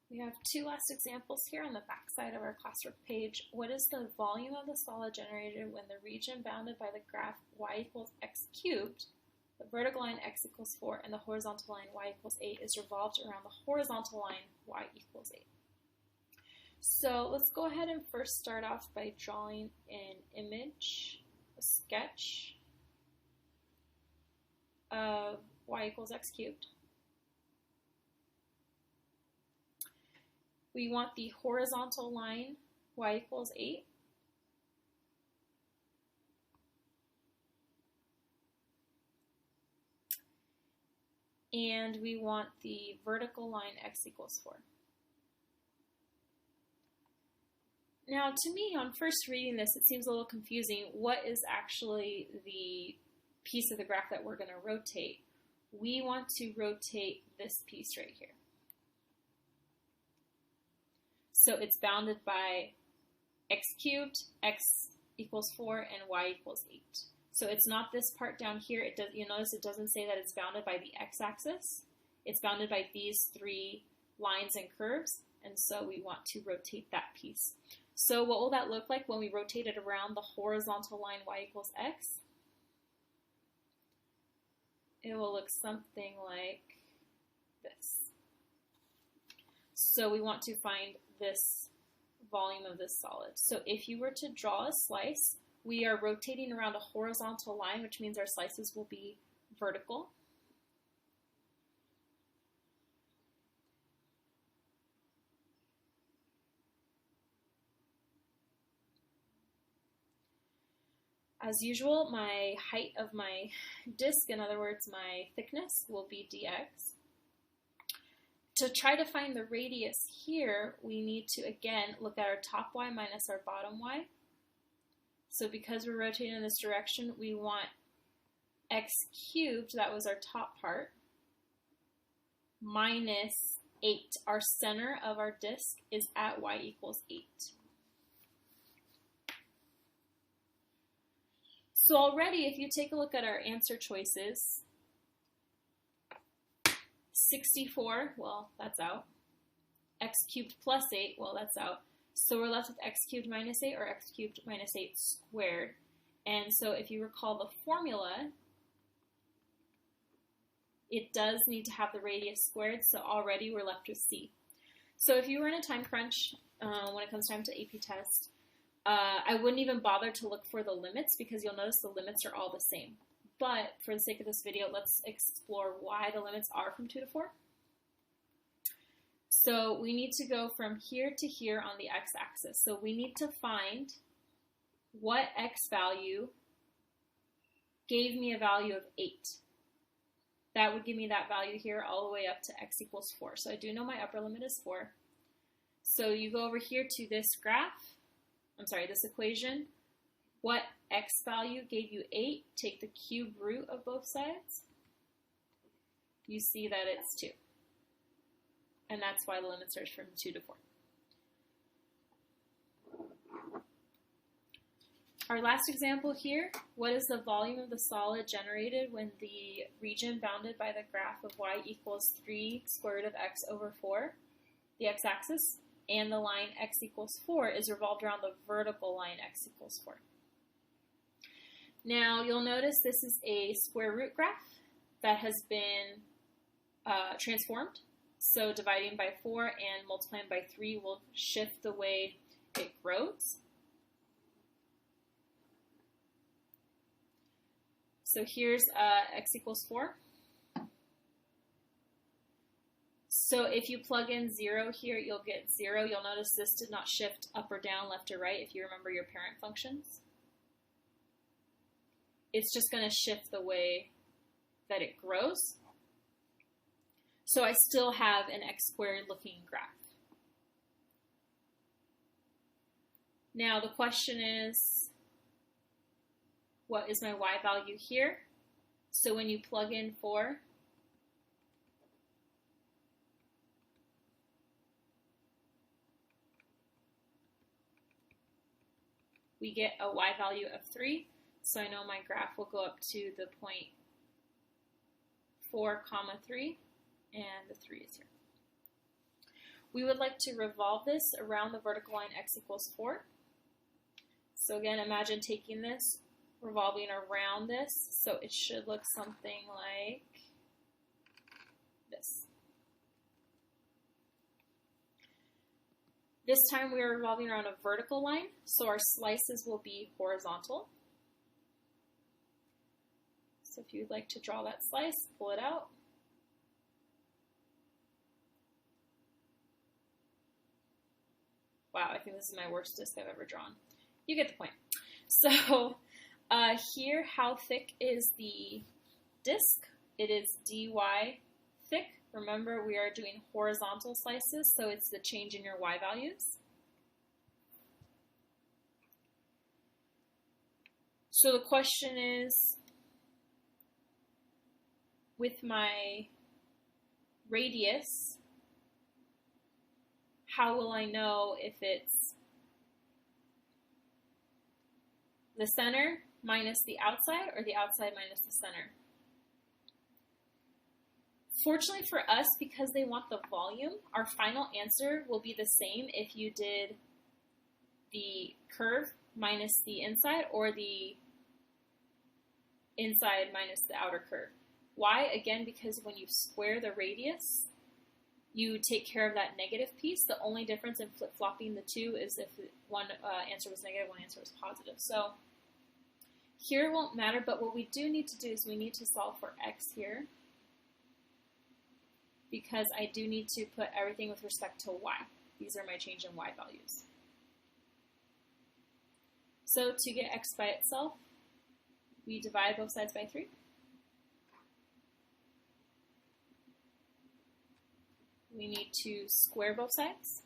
We have two last examples here on the back side of our classwork page. What is the volume of the solid generated when the region bounded by the graph y equals x cubed, the vertical line x equals 4, and the horizontal line y equals 8 is revolved around the horizontal line y equals 8? So let's go ahead and first start off by drawing an image, a sketch of y equals x cubed. We want the horizontal line y equals 8. And we want the vertical line x equals 4. Now, to me, on first reading this, it seems a little confusing. What is actually the piece of the graph that we're going to rotate? We want to rotate this piece right here. So it's bounded by x cubed, x equals 4, and y equals 8. So it's not this part down here. You'll notice it doesn't say that it's bounded by the x-axis. It's bounded by these three lines and curves, and so we want to rotate that piece. So what will that look like when we rotate it around the horizontal line y equals x? It will look something like this. So we want to find this volume of this solid. So if you were to draw a slice, we are rotating around a horizontal line, which means our slices will be vertical. As usual, my height of my disk, in other words, my thickness, will be dx. To try to find the radius here, we need to, again, look at our top y minus our bottom y. So because we're rotating in this direction, we want x cubed, that was our top part, minus 8. Our center of our disk is at y equals 8. So already, if you take a look at our answer choices, 64, well, that's out. X cubed plus 8, well, that's out. So we're left with x cubed minus 8 or x cubed minus 8 squared. And so if you recall the formula, it does need to have the radius squared, so already we're left with C. So if you were in a time crunch when it comes time to AP test, I wouldn't even bother to look for the limits because you'll notice the limits are all the same. But for the sake of this video, let's explore why the limits are from 2 to 4. So we need to go from here to here on the x-axis. So we need to find what x value gave me a value of 8. That would give me that value here all the way up to x equals 4. So I do know my upper limit is 4. So you go over here to this this equation. What x value gave you 8? Take the cube root of both sides. You see that it's 2. And that's why the limits are from 2 to 4. Our last example here, what is the volume of the solid generated when the region bounded by the graph of y equals 3 square root of x over 4, the x-axis, and the line x equals 4 is revolved around the vertical line x equals 4. Now, you'll notice this is a square root graph that has been transformed. So dividing by 4 and multiplying by 3 will shift the way it grows. So here's x equals 4. So if you plug in 0 here, you'll get 0. You'll notice this did not shift up or down, left or right, if you remember your parent functions. It's just going to shift the way that it grows. So I still have an x squared looking graph. Now the question is, what is my y value here? So when you plug in 4, we get a y value of 3. So I know my graph will go up to the point 4, 3, and the 3 is here. We would like to revolve this around the vertical line x equals 4. So again, imagine taking this, revolving around this, so it should look something like this. This time we are revolving around a vertical line, so our slices will be horizontal. So if you'd like to draw that slice, pull it out. Wow, I think this is my worst disc I've ever drawn. You get the point. So here, how thick is the disc? It is dy thick. Remember, we are doing horizontal slices, so it's the change in your y values. So the question is, with my radius, how will I know if it's the center minus the outside or the outside minus the center? Fortunately for us, because they want the volume, our final answer will be the same if you did the curve minus the inside or the inside minus the outer curve. Why? Again, because when you square the radius, you take care of that negative piece. The only difference in flip-flopping the two is if one answer was negative, one answer was positive. So here it won't matter, but what we do need to do is we need to solve for x here, because I do need to put everything with respect to y. These are my change in y values. So to get x by itself, we divide both sides by 3. We need to square both sides.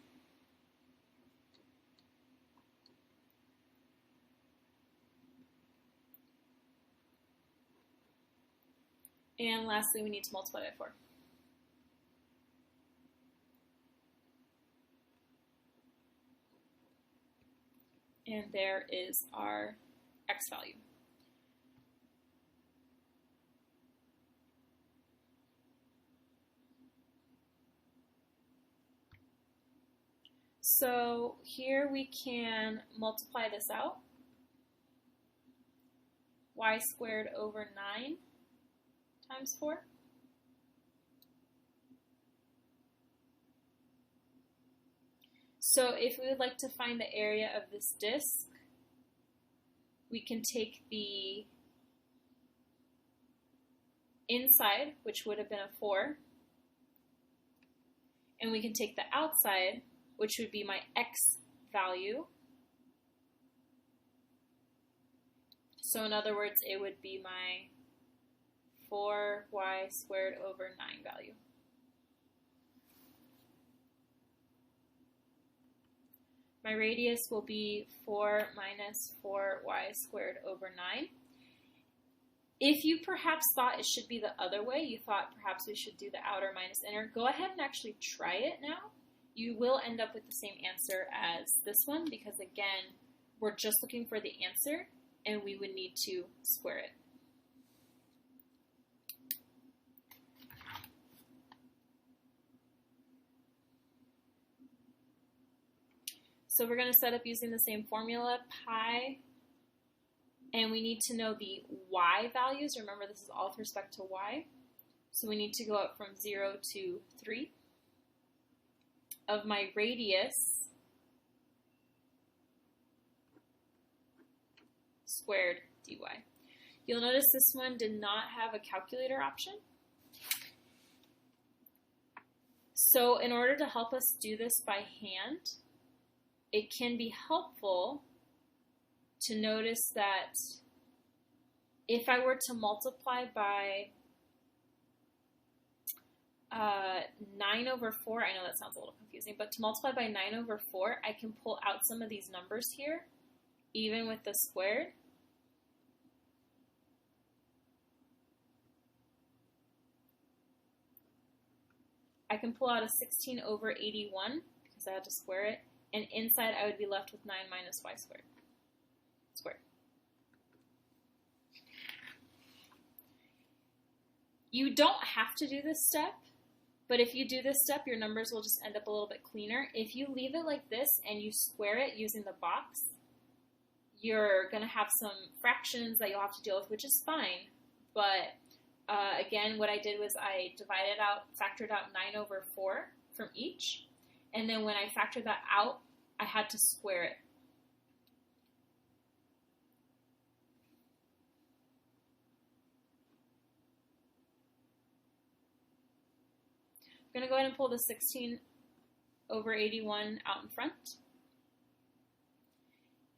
And lastly, we need to multiply by 4. And there is our x value. So here we can multiply this out. Y squared over 9 times 4. So if we would like to find the area of this disc, we can take the inside, which would have been a 4, and we can take the outside, which would be my x value. So in other words, it would be my 4y squared over 9 value. My radius will be 4 minus 4y squared over 9. If you perhaps thought it should be the other way, you thought perhaps we should do the outer minus inner, go ahead and actually try it now. You will end up with the same answer as this one because, again, we're just looking for the answer and we would need to square it. So we're going to set up using the same formula, pi, and we need to know the y values. Remember, this is all with respect to y. So we need to go up from 0 to 3 of my radius squared dy. You'll notice this one did not have a calculator option. So in order to help us do this by hand, it can be helpful to notice that if I were to multiply by 9 over 4, I know that sounds a little confusing, but to multiply by 9 over 4, I can pull out some of these numbers here, even with the squared. I can pull out a 16 over 81 because I had to square it. And inside, I would be left with 9 minus y squared. You don't have to do this step, But if you do this step, your numbers will just end up a little bit cleaner. If you leave it like this and you square it using the box, you're going to have some fractions that you'll have to deal with, which is fine. But again, what I did was I divided out, factored out 9 over 4 from each. And then when I factored that out, I had to square it. I'm going to go ahead and pull the 16 over 81 out in front.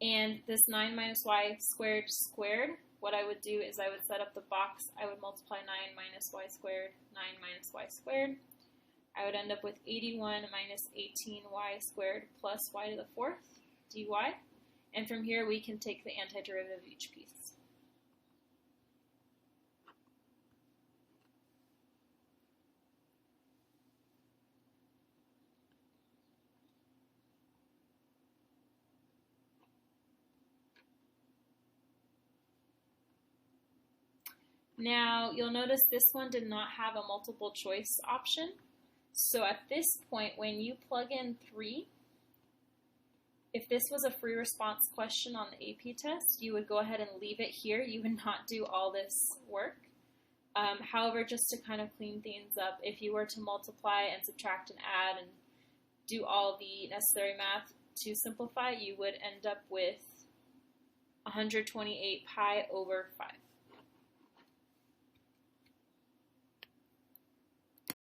And this 9 minus y squared squared, what I would do is I would set up the box. I would multiply 9 minus y squared, 9 minus y squared. I would end up with 81 minus 18y squared plus y to the 4th dy. And from here we can take the antiderivative of each piece. Now, you'll notice this one did not have a multiple choice option. So at this point, when you plug in 3, if this was a free response question on the AP test, you would go ahead and leave it here. You would not do all this work. However, just to kind of clean things up, if you were to multiply and subtract and add and do all the necessary math to simplify, you would end up with 128 pi over 5.